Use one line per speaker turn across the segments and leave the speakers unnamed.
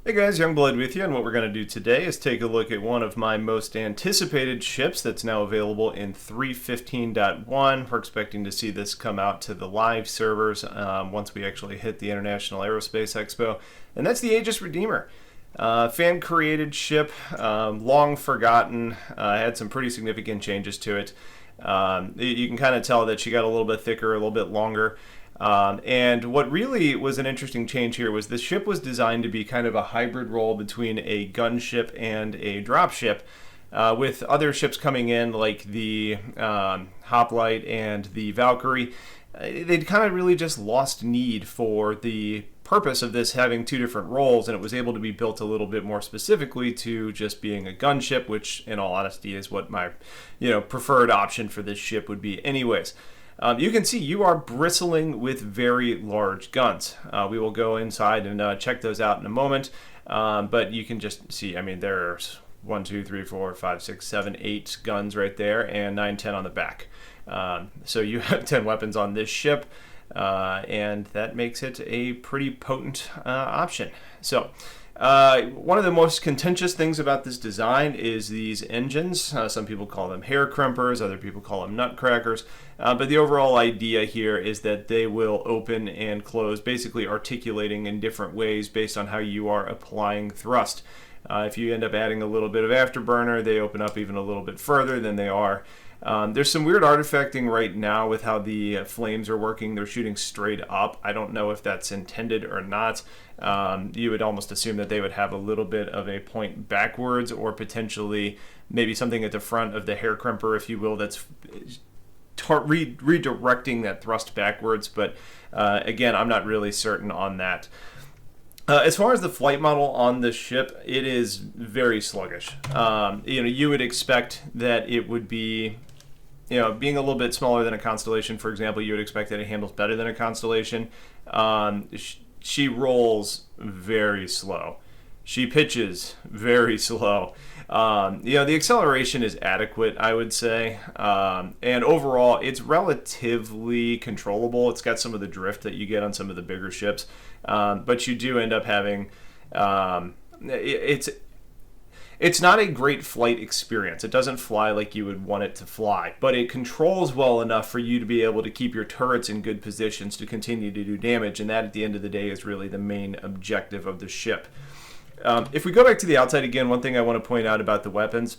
Hey guys, Youngblood with you, and what we're going to do today is take a look at one of my most anticipated ships that's now available in 3.15.1. We're expecting to see this come out to the live servers once we actually hit the International Aerospace Expo, and that's the Aegis Redeemer. Fan-created ship, long forgotten, had some pretty significant changes to it. You can kind of tell that she got a little bit thicker, a little bit longer. And what really was an interesting change here was the ship was designed to be kind of a hybrid role between a gunship and a dropship, with other ships coming in like the Hoplite and the Valkyrie. They'd kind of really just lost need for the purpose of this having two different roles, and it was able to be built a little bit more specifically to just being a gunship, which in all honesty is what my preferred option for this ship would be anyways. You can see you are bristling with very large guns. We will go inside and check those out in a moment, but you can just see, there's 1, 2, 3, 4, 5, 6, 7, 8 guns right there, and 9, 10 on the back. So you have 10 weapons on this ship, and that makes it a pretty potent option. So one of the most contentious things about this design is these engines. Some people call them hair crimpers, other people call them nutcrackers, but the overall idea here is that they will open and close, basically articulating in different ways based on how you are applying thrust. If you end up adding a little bit of afterburner, they open up even a little bit further than they are. There's some weird artifacting right now with how the flames are working. They're shooting straight up. I don't know if that's intended or not. You would almost assume that they would have a little bit of a point backwards, or potentially maybe something at the front of the hair crimper, if you will, that's redirecting that thrust backwards. But again, I'm not really certain on that. As far as the flight model on this ship, it is very sluggish. You would expect that it would be, being a little bit smaller than a Constellation, for example, you would expect that it handles better than a Constellation. She rolls very slow. She pitches very slow. The acceleration is adequate, I would say. And overall, it's relatively controllable. It's got some of the drift that you get on some of the bigger ships. But you do end up having... It's not a great flight experience. It doesn't fly like you would want it to fly, but it controls well enough for you to be able to keep your turrets in good positions to continue to do damage, and that at the end of the day is really the main objective of the ship. If we go back to the outside again, one thing I want to point out about the weapons,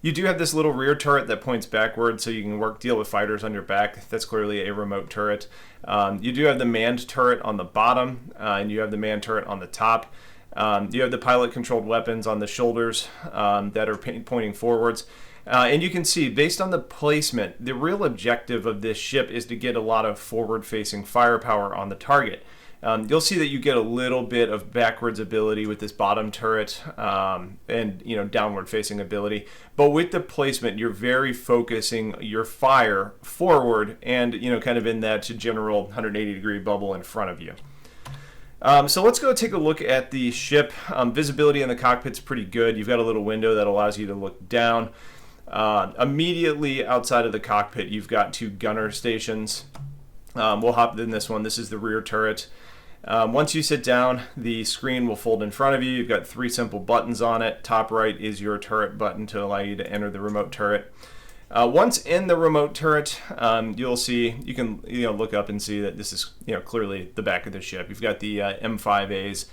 you do have this little rear turret that points backward, so you can deal with fighters on your back. That's clearly a remote turret. You do have the manned turret on the bottom, and you have the manned turret on the top. You have the pilot-controlled weapons on the shoulders that are pointing forwards. And you can see, based on the placement, the real objective of this ship is to get a lot of forward-facing firepower on the target. You'll see that you get a little bit of backwards ability with this bottom turret and downward-facing ability. But with the placement, you're very focusing your fire forward and kind of in that general 180-degree bubble in front of you. So let's go take a look at the ship. Visibility in the cockpit's pretty good. You've got a little window that allows you to look down. Immediately outside of the cockpit, you've got 2 gunner stations. We'll hop in this one. This is the rear turret. Once you sit down, the screen will fold in front of you. You've got 3 simple buttons on it. Top right is your turret button to allow you to enter the remote turret. Once in the remote turret, you'll see, you can look up and see that this is clearly the back of the ship. You've got the M5As,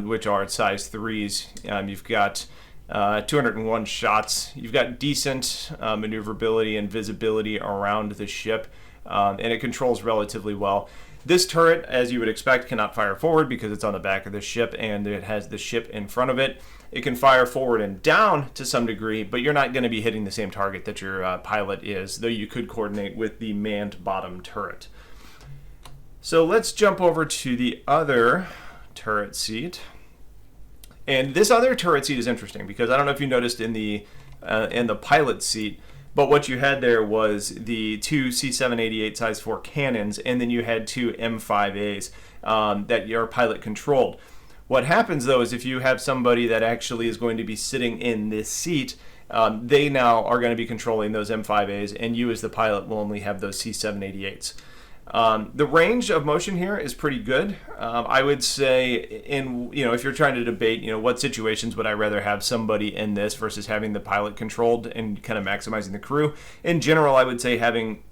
which are size 3s. You've got 201 shots. You've got decent maneuverability and visibility around the ship, and it controls relatively well. This turret, as you would expect, cannot fire forward because it's on the back of the ship and it has the ship in front of it. It can fire forward and down to some degree, but you're not going to be hitting the same target that your pilot is, though you could coordinate with the manned bottom turret. So let's jump over to the other turret seat. And this other turret seat is interesting because I don't know if you noticed in the pilot seat, but what you had there was the 2 C-788 size 4 cannons, and then you had 2 M5As that your pilot controlled. What happens, though, is if you have somebody that actually is going to be sitting in this seat, they now are going to be controlling those M5As, and you as the pilot will only have those C-788s. The range of motion here is pretty good. I would say, if you're trying to debate, what situations would I rather have somebody in this versus having the pilot controlled and kind of maximizing the crew. In general, I would say having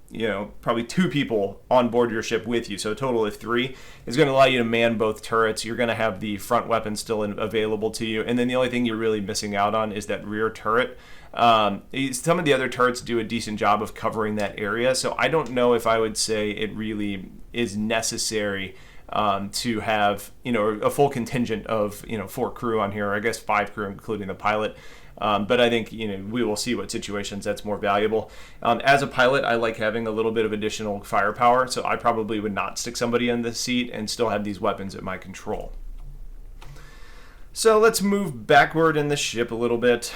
probably 2 people on board your ship with you, so a total of 3, is going to allow you to man both turrets. You're going to have the front weapon still available to you, and then the only thing you're really missing out on is that rear turret. Some of the other turrets do a decent job of covering that area, so I don't know if I would say it really is necessary to have a full contingent of 4 crew on here, or I guess 5 crew including the pilot. But I think we will see what situations that's more valuable. As a pilot, I like having a little bit of additional firepower, so I probably would not stick somebody in the seat and still have these weapons at my control. So let's move backward in the ship a little bit.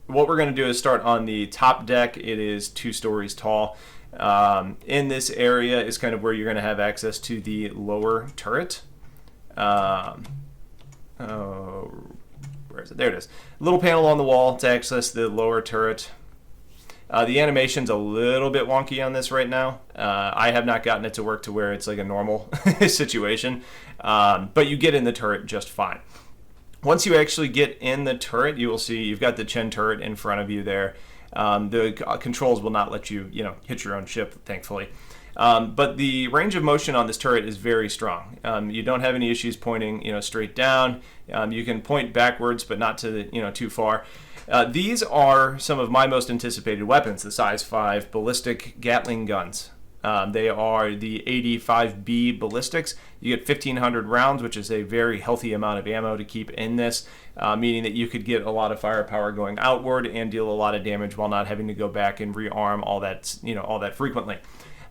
What we're going to do is start on the top deck. It is 2 stories tall. In this area is kind of where you're going to have access to the lower turret. Where is it? There it is. A little panel on the wall to access the lower turret. The animation's a little bit wonky on this right now. I have not gotten it to work to where it's like a normal situation, but you get in the turret just fine. Once you actually get in the turret, you will see you've got the Chen turret in front of you there. The controls will not let you, hit your own ship, thankfully. But the range of motion on this turret is very strong. You don't have any issues pointing, straight down. You can point backwards, but not to the, too far. These are some of my most anticipated weapons, the size 5 ballistic Gatling guns. They are the 85B ballistics. You get 1,500 rounds, which is a very healthy amount of ammo to keep in this, meaning that you could get a lot of firepower going outward and deal a lot of damage while not having to go back and rearm all that frequently.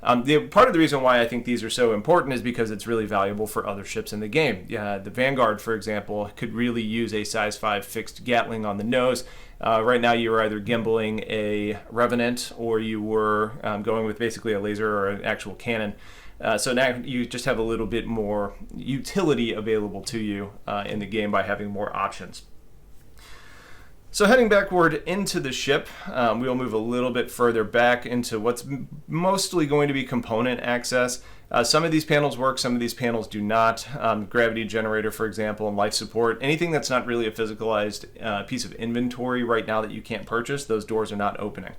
Part of the reason why I think these are so important is because it's really valuable for other ships in the game. The Vanguard, for example, could really use a size 5 fixed Gatling on the nose. Right now you were either gimbaling a Revenant or you were going with basically a laser or an actual cannon. So now you just have a little bit more utility available to you in the game by having more options. So heading backward into the ship, we'll move a little bit further back into what's mostly going to be component access. Some of these panels work, some of these panels do not. Gravity generator, for example, and life support. Anything that's not really a physicalized piece of inventory right now that you can't purchase, those doors are not opening.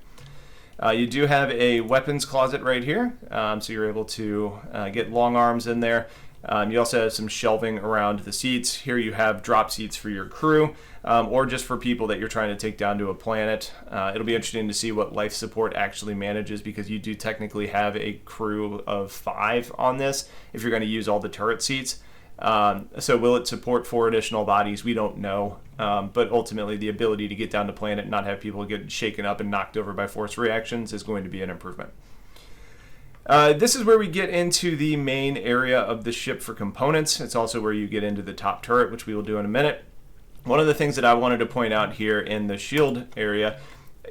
You do have a weapons closet right here, so you're able to get long arms in there. You also have some shelving around the seats. Here you have drop seats for your crew, or just for people that you're trying to take down to a planet. It'll be interesting to see what life support actually manages, because you do technically have a crew of 5 on this if you're going to use all the turret seats. So will it support 4 additional bodies? We don't know. But ultimately, the ability to get down to planet and not have people get shaken up and knocked over by force reactions is going to be an improvement. This is where we get into the main area of the ship for components. It's also where you get into the top turret, which we will do in a minute. One of the things that I wanted to point out here in the shield area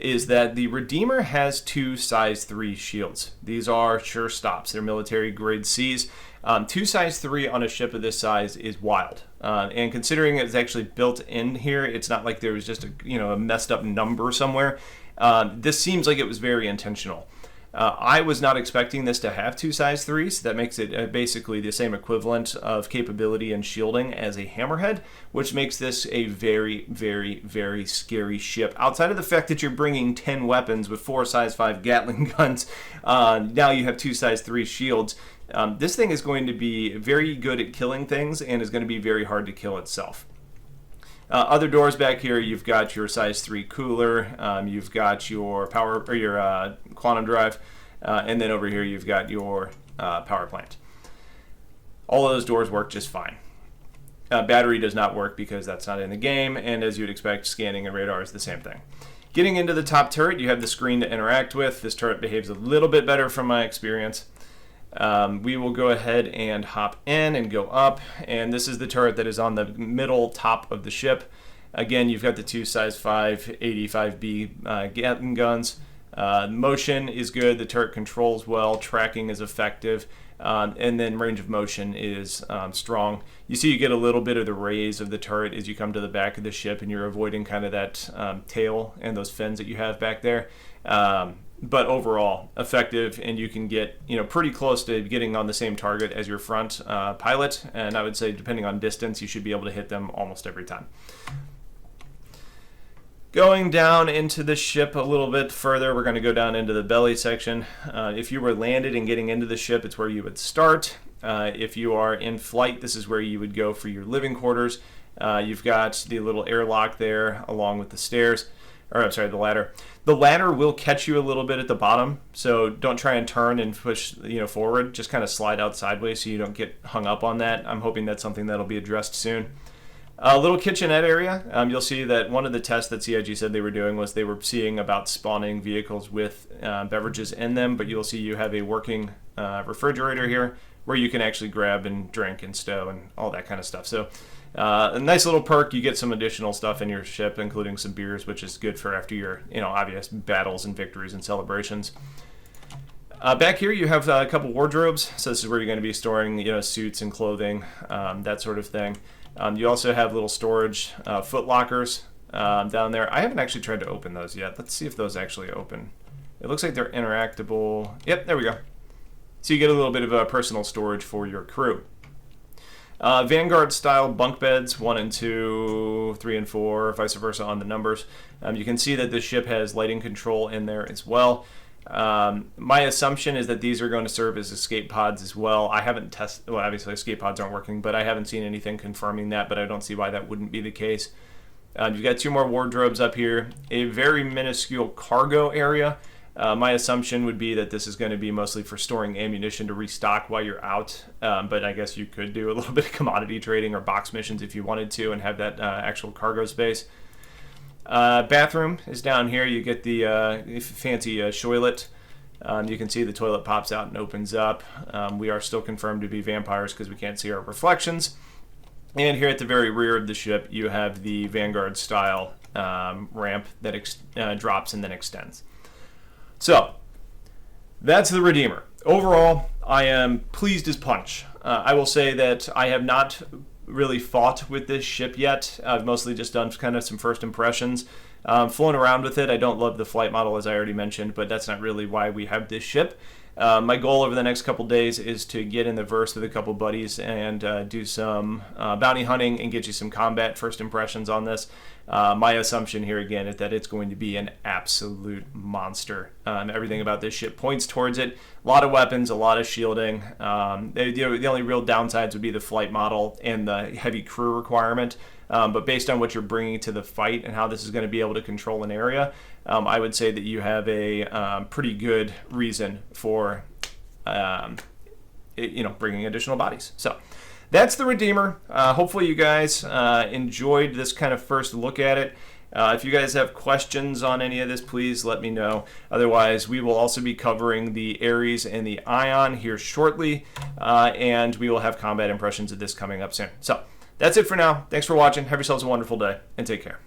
is that the Redeemer has 2 size 3 shields. These are sure stops. They're military grade Cs. 2 size 3 on a ship of this size is wild. And considering it's actually built in here, it's not like there was just a messed up number somewhere. This seems like it was very intentional. I was not expecting this to have 2 size 3s. So that makes it basically the same equivalent of capability and shielding as a Hammerhead, which makes this a very, very, very scary ship. Outside of the fact that you're bringing 10 weapons with 4 size 5 Gatling guns, now you have 2 size 3 shields. This thing is going to be very good at killing things and is going to be very hard to kill itself. Other doors back here, you've got your size 3 cooler, you've got your power or your quantum drive, and then over here you've got your power plant. All of those doors work just fine. Battery does not work because that's not in the game, and as you'd expect, scanning and radar is the same thing. Getting into the top turret, you have the screen to interact with. This turret behaves a little bit better from my experience. We will go ahead and hop in and go up, and this is the turret that is on the middle top of the ship. Again, you've got the 2 size 5 85B Gatling guns. Motion is good, the turret controls well, tracking is effective, and then range of motion is strong. You see you get a little bit of the raise of the turret as you come to the back of the ship, and you're avoiding kind of that tail and those fins that you have back there. but overall effective, and you can get pretty close to getting on the same target as your front pilot, and I would say depending on distance you should be able to hit them almost every time. Going down into the ship a little bit further, we're going to go down into the belly section. If you were landed and getting into the ship, it's where you would start. If you are in flight, this is where you would go for your living quarters. You've got the little airlock there along with the stairs, or I'm sorry, the ladder. The ladder will catch you a little bit at the bottom, so don't try and turn and push forward. Just kind of slide out sideways so you don't get hung up on that. I'm hoping that's something that'll be addressed soon. A little kitchenette area. You'll see that one of the tests that CIG said they were doing was they were seeing about spawning vehicles with beverages in them, but you'll see you have a working refrigerator here where you can actually grab and drink and stow and all that kind of stuff. So a nice little perk. You get some additional stuff in your ship, including some beers, which is good for after your obvious battles and victories and celebrations. Back here you have a couple wardrobes. So this is where you're going to be storing suits and clothing, that sort of thing. You also have little storage foot lockers down there. I haven't actually tried to open those yet. Let's see if those actually open. It looks like they're interactable. Yep, there we go. So you get a little bit of personal storage for your crew. Vanguard style bunk beds, 1 and 2, 3 and 4, vice versa on the numbers. You can see that the ship has lighting control in there as well. My assumption is that these are going to serve as escape pods as well. I haven't tested, well, obviously escape pods aren't working, but I haven't seen anything confirming that, but I don't see why that wouldn't be the case. You've got 2 more wardrobes up here, a very minuscule cargo area. My assumption would be that this is going to be mostly for storing ammunition to restock while you're out, but I guess you could do a little bit of commodity trading or box missions if you wanted to and have that actual cargo space. Bathroom is down here. You get the fancy toilet. You can see the toilet pops out and opens up. We are still confirmed to be vampires because we can't see our reflections. And here at the very rear of the ship, you have the Vanguard style ramp that drops and then extends. So that's the Redeemer. Overall, I am pleased as punch. I will say that I have not really fought with this ship yet. I've mostly just done kind of some first impressions. Flown around with it. I don't love the flight model, as I already mentioned, but that's not really why we have this ship. My goal over the next couple days is to get in the verse with a couple buddies and do some bounty hunting and get you some combat first impressions on this. My assumption here again is that it's going to be an absolute monster. Everything about this ship points towards it. A lot of weapons, a lot of shielding. The only real downsides would be the flight model and the heavy crew requirement. But based on what you're bringing to the fight and how this is going to be able to control an area, I would say that you have a pretty good reason for bringing additional bodies. So that's the Redeemer. Hopefully you guys enjoyed this kind of first look at it. If you guys have questions on any of this, please let me know. Otherwise, we will also be covering the Ares and the Ion here shortly, and we will have combat impressions of this coming up soon. So that's it for now. Thanks for watching. Have yourselves a wonderful day, and take care.